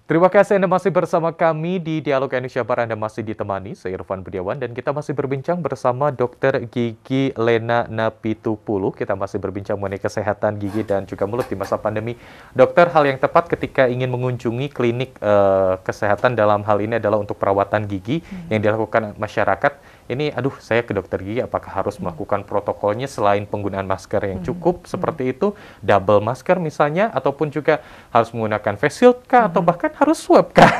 Terima kasih Anda masih bersama kami di Dialog Indonesia Barat. Anda masih ditemani, saya Irfan Budiawan, dan kita masih berbincang bersama Dr. Gigi Lena Napitupulu. Kita masih berbincang mengenai kesehatan gigi dan juga mulut di masa pandemi. Dokter, hal yang tepat ketika ingin mengunjungi klinik kesehatan dalam hal ini adalah untuk perawatan gigi yang dilakukan masyarakat. Ini, saya ke dokter gigi, apakah harus melakukan protokolnya selain penggunaan masker yang cukup seperti itu, double masker misalnya, ataupun juga harus menggunakan face shield kah, atau bahkan harus swab kah?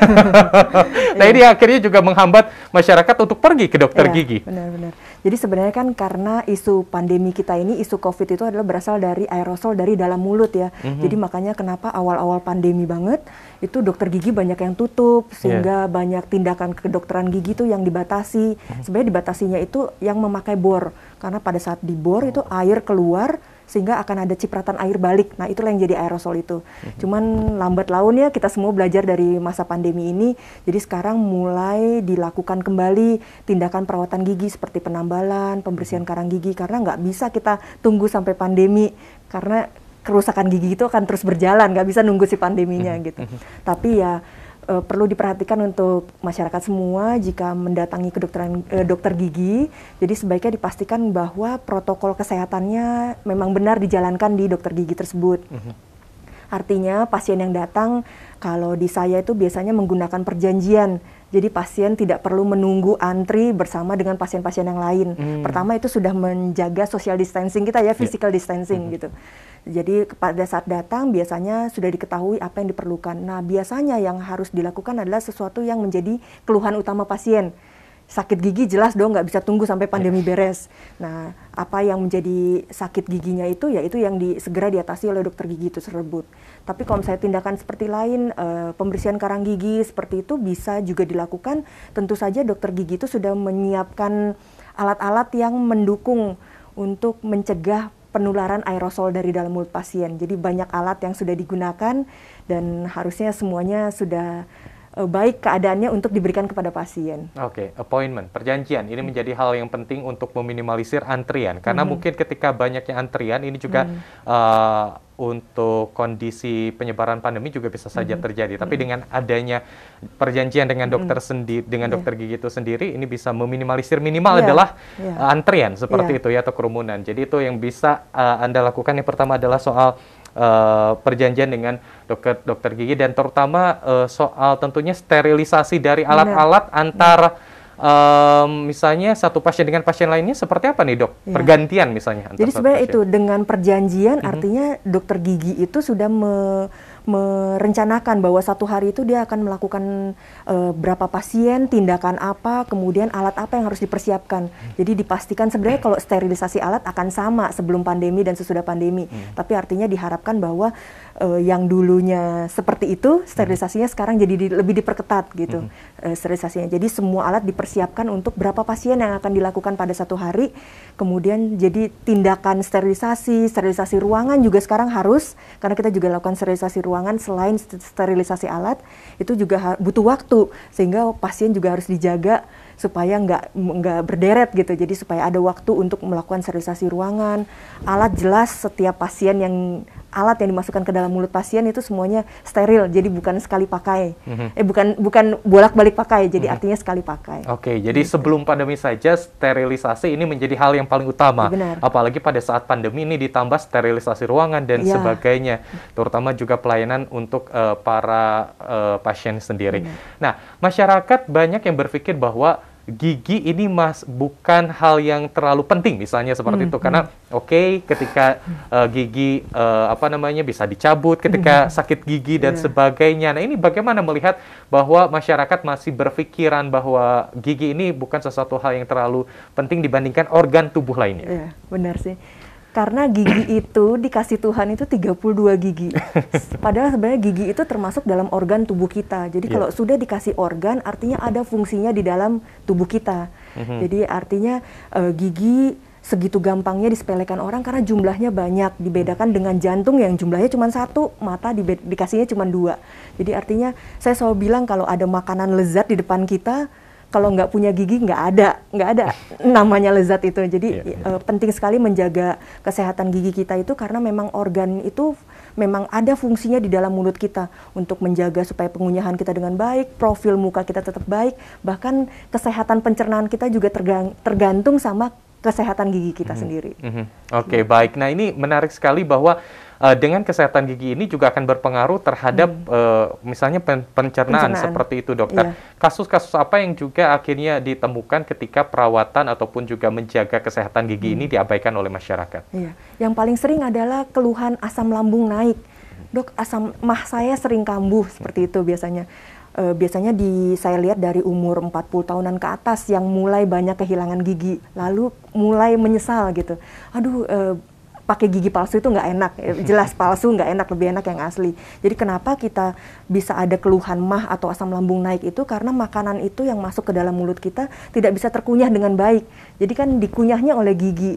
Nah, ini akhirnya juga menghambat masyarakat untuk pergi ke dokter gigi. Benar-benar. Jadi sebenarnya kan karena isu pandemi kita ini, isu COVID itu adalah berasal dari aerosol dari dalam mulut ya. Jadi makanya kenapa awal-awal pandemi banget, itu dokter gigi banyak yang tutup, sehingga banyak tindakan kedokteran gigi itu yang dibatasi. Sebenarnya dibatasinya itu yang memakai bor, karena pada saat dibor itu air keluar, sehingga akan ada cipratan air balik. Nah, itulah yang jadi aerosol itu. Cuman lambat laun ya, kita semua belajar dari masa pandemi ini. Jadi sekarang mulai dilakukan kembali tindakan perawatan gigi seperti penambalan, pembersihan karang gigi, karena nggak bisa kita tunggu sampai pandemi, karena kerusakan gigi itu akan terus berjalan, nggak bisa nunggu si pandeminya gitu. Tapi ya perlu diperhatikan untuk masyarakat semua jika mendatangi dokter gigi. Jadi sebaiknya dipastikan bahwa protokol kesehatannya memang benar dijalankan di dokter gigi tersebut. Artinya pasien yang datang, kalau di saya itu biasanya menggunakan perjanjian. Jadi pasien tidak perlu menunggu antri bersama dengan pasien-pasien yang lain. Pertama itu sudah menjaga social distancing kita ya, physical distancing gitu. Jadi pada saat datang biasanya sudah diketahui apa yang diperlukan. Nah, biasanya yang harus dilakukan adalah sesuatu yang menjadi keluhan utama pasien. Sakit gigi jelas dong, nggak bisa tunggu sampai pandemi beres. Nah, apa yang menjadi sakit giginya itu, ya itu yang segera diatasi oleh dokter gigi itu tersebut. Tapi kalau misalnya tindakan seperti lain, pembersihan karang gigi seperti itu bisa juga dilakukan. Tentu saja dokter gigi itu sudah menyiapkan alat-alat yang mendukung untuk mencegah penularan aerosol dari dalam mulut pasien. Jadi banyak alat yang sudah digunakan dan harusnya semuanya sudah baik keadaannya untuk diberikan kepada pasien. Oke, appointment, perjanjian. Ini menjadi hal yang penting untuk meminimalisir antrian. Karena mungkin ketika banyaknya antrian, ini juga untuk kondisi penyebaran pandemi juga bisa saja terjadi. Tapi dengan adanya perjanjian dengan dokter dengan dokter gigi itu sendiri, ini bisa meminimalisir minimal adalah antrian seperti itu ya, atau kerumunan. Jadi itu yang bisa Anda lakukan. Yang pertama adalah soal perjanjian dengan dokter gigi, dan terutama soal tentunya sterilisasi dari alat-alat antar misalnya satu pasien dengan pasien lainnya, seperti apa nih dok? Pergantian misalnya. Jadi sebenarnya itu dengan perjanjian artinya dokter gigi itu sudah merencanakan bahwa satu hari itu dia akan melakukan berapa pasien, tindakan apa, kemudian alat apa yang harus dipersiapkan. Jadi dipastikan sebenarnya kalau sterilisasi alat akan sama sebelum pandemi dan sesudah pandemi. Tapi artinya diharapkan bahwa yang dulunya seperti itu, sterilisasinya sekarang jadi lebih diperketat gitu, sterilisasinya. Jadi semua alat dipersiapkan untuk berapa pasien yang akan dilakukan pada satu hari. Kemudian jadi tindakan sterilisasi ruangan juga sekarang harus, karena kita juga lakukan sterilisasi ruangan selain sterilisasi alat, itu juga butuh waktu, sehingga pasien juga harus dijaga supaya nggak berderet gitu. Jadi supaya ada waktu untuk melakukan sterilisasi ruangan. Alat jelas setiap pasien alat yang dimasukkan ke dalam mulut pasien itu semuanya steril, jadi bukan sekali pakai. Bukan bolak-balik pakai, jadi artinya sekali pakai. Oke, jadi sebelum pandemi saja sterilisasi ini menjadi hal yang paling utama. Benar. Apalagi pada saat pandemi ini ditambah sterilisasi ruangan dan sebagainya, terutama juga pelayanan untuk para pasien sendiri. Nah, masyarakat banyak yang berpikir bahwa gigi ini bukan hal yang terlalu penting, misalnya seperti itu, karena ketika gigi bisa dicabut ketika sakit gigi dan sebagainya. Nah, ini bagaimana melihat bahwa masyarakat masih berpikiran bahwa gigi ini bukan sesuatu hal yang terlalu penting dibandingkan organ tubuh lainnya? Iya, benar sih. Karena gigi itu dikasih Tuhan itu 32 gigi. Padahal sebenarnya gigi itu termasuk dalam organ tubuh kita. Jadi kalau sudah dikasih organ, artinya ada fungsinya di dalam tubuh kita. Jadi artinya gigi segitu gampangnya disepelekan orang karena jumlahnya banyak. Dibedakan dengan jantung yang jumlahnya cuma 1, mata dikasihnya cuma 2. Jadi artinya saya selalu bilang kalau ada makanan lezat di depan kita, kalau nggak punya gigi nggak ada namanya lezat itu. Jadi penting sekali menjaga kesehatan gigi kita itu, karena memang organ itu memang ada fungsinya di dalam mulut kita untuk menjaga supaya pengunyahan kita dengan baik, profil muka kita tetap baik, bahkan kesehatan pencernaan kita juga tergantung sama kesehatan gigi kita sendiri. Oke, baik. Nah, ini menarik sekali bahwa dengan kesehatan gigi ini juga akan berpengaruh terhadap misalnya pencernaan seperti itu, dokter. Kasus-kasus apa yang juga akhirnya ditemukan ketika perawatan ataupun juga menjaga kesehatan gigi ini diabaikan oleh masyarakat? Iya, yang paling sering adalah keluhan asam lambung naik. Dok, mah saya sering kambuh seperti itu biasanya. Biasanya saya lihat dari umur 40 tahunan ke atas yang mulai banyak kehilangan gigi, lalu mulai menyesal gitu. Aduh, pakai gigi palsu itu nggak enak, jelas palsu nggak enak, lebih enak yang asli. Jadi kenapa kita bisa ada keluhan mah atau asam lambung naik itu karena makanan itu yang masuk ke dalam mulut kita tidak bisa terkunyah dengan baik. Jadi kan dikunyahnya oleh gigi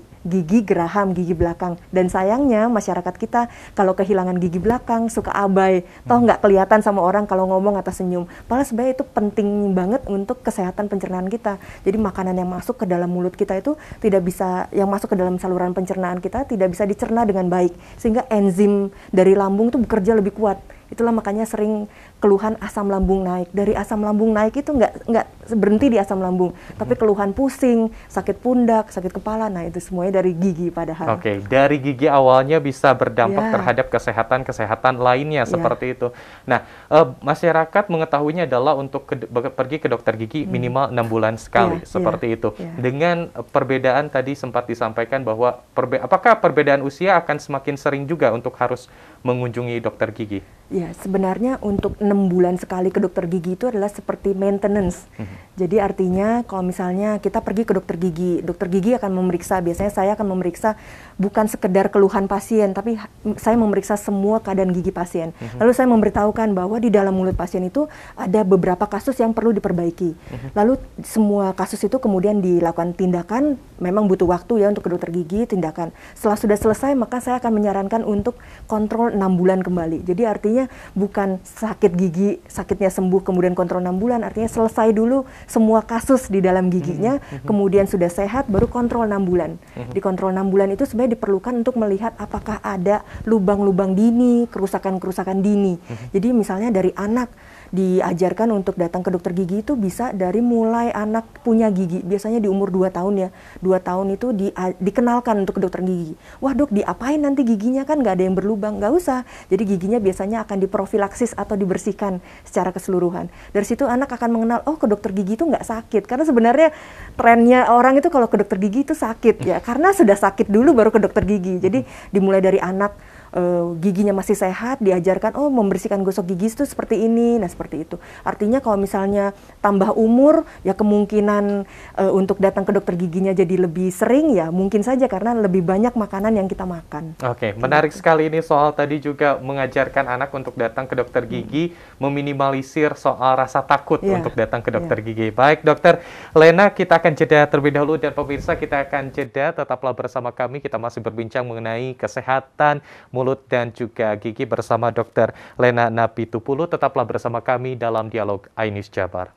geraham, gigi belakang. Dan sayangnya masyarakat kita kalau kehilangan gigi belakang suka abai, toh nggak kelihatan sama orang kalau ngomong atau senyum. Padahal sebenarnya itu penting banget untuk kesehatan pencernaan kita. Jadi makanan yang masuk ke dalam mulut kita itu tidak bisa, yang masuk ke dalam saluran pencernaan kita tidak bisa dicerna dengan baik, sehingga enzim dari lambung itu bekerja lebih kuat. Itulah makanya sering keluhan asam lambung naik. Dari asam lambung naik itu nggak berhenti di asam lambung, tapi keluhan pusing, sakit pundak, sakit kepala. Nah, itu semuanya dari gigi padahal. Oke, dari gigi awalnya bisa berdampak terhadap kesehatan lainnya seperti itu. Nah, masyarakat mengetahuinya adalah untuk pergi ke dokter gigi minimal 6 bulan sekali, seperti itu. Dengan perbedaan tadi sempat disampaikan bahwa apakah perbedaan usia akan semakin sering juga untuk harus mengunjungi dokter gigi? Ya, sebenarnya untuk 6 bulan sekali ke dokter gigi itu adalah seperti maintenance. Jadi artinya kalau misalnya kita pergi ke dokter gigi akan memeriksa, biasanya saya akan memeriksa bukan sekedar keluhan pasien, tapi saya memeriksa semua keadaan gigi pasien. Lalu saya memberitahukan bahwa di dalam mulut pasien itu ada beberapa kasus yang perlu diperbaiki. Lalu semua kasus itu kemudian dilakukan tindakan, memang butuh waktu ya untuk ke dokter gigi, tindakan. Setelah sudah selesai, maka saya akan menyarankan untuk kontrol 6 bulan kembali. Jadi artinya bukan sakit gigi, sakitnya sembuh kemudian kontrol 6 bulan, artinya selesai dulu semua kasus di dalam giginya, kemudian sudah sehat baru kontrol 6 bulan. Di kontrol 6 bulan itu sebenarnya diperlukan untuk melihat apakah ada lubang-lubang dini, kerusakan-kerusakan dini. Jadi misalnya dari anak diajarkan untuk datang ke dokter gigi itu bisa dari mulai anak punya gigi, biasanya di umur 2 tahun ya. 2 tahun itu dikenalkan untuk ke dokter gigi. Wah dok, diapain nanti giginya, kan nggak ada yang berlubang? Nggak usah. Jadi giginya biasanya akan diprofilaksis atau dibersihkan secara keseluruhan. Dari situ anak akan mengenal, oh ke dokter gigi itu nggak sakit. Karena sebenarnya trennya orang itu kalau ke dokter gigi itu sakit ya, karena sudah sakit dulu baru ke dokter gigi. Jadi dimulai dari anak giginya masih sehat, diajarkan oh membersihkan gosok gigi itu seperti ini, nah seperti itu. Artinya kalau misalnya tambah umur, ya kemungkinan untuk datang ke dokter giginya jadi lebih sering ya mungkin saja karena lebih banyak makanan yang kita makan. Oke, menarik sekali ini soal tadi juga mengajarkan anak untuk datang ke dokter gigi, meminimalisir soal rasa takut untuk datang ke dokter gigi. Baik, Dokter Lena, kita akan jeda terlebih dahulu dan pemirsa kita akan jeda, tetaplah bersama kami, kita masih berbincang mengenai kesehatan mulut dan juga gigi bersama Dr. Lena Napitupulu. Tetaplah bersama kami dalam Dialog iNews Jabar.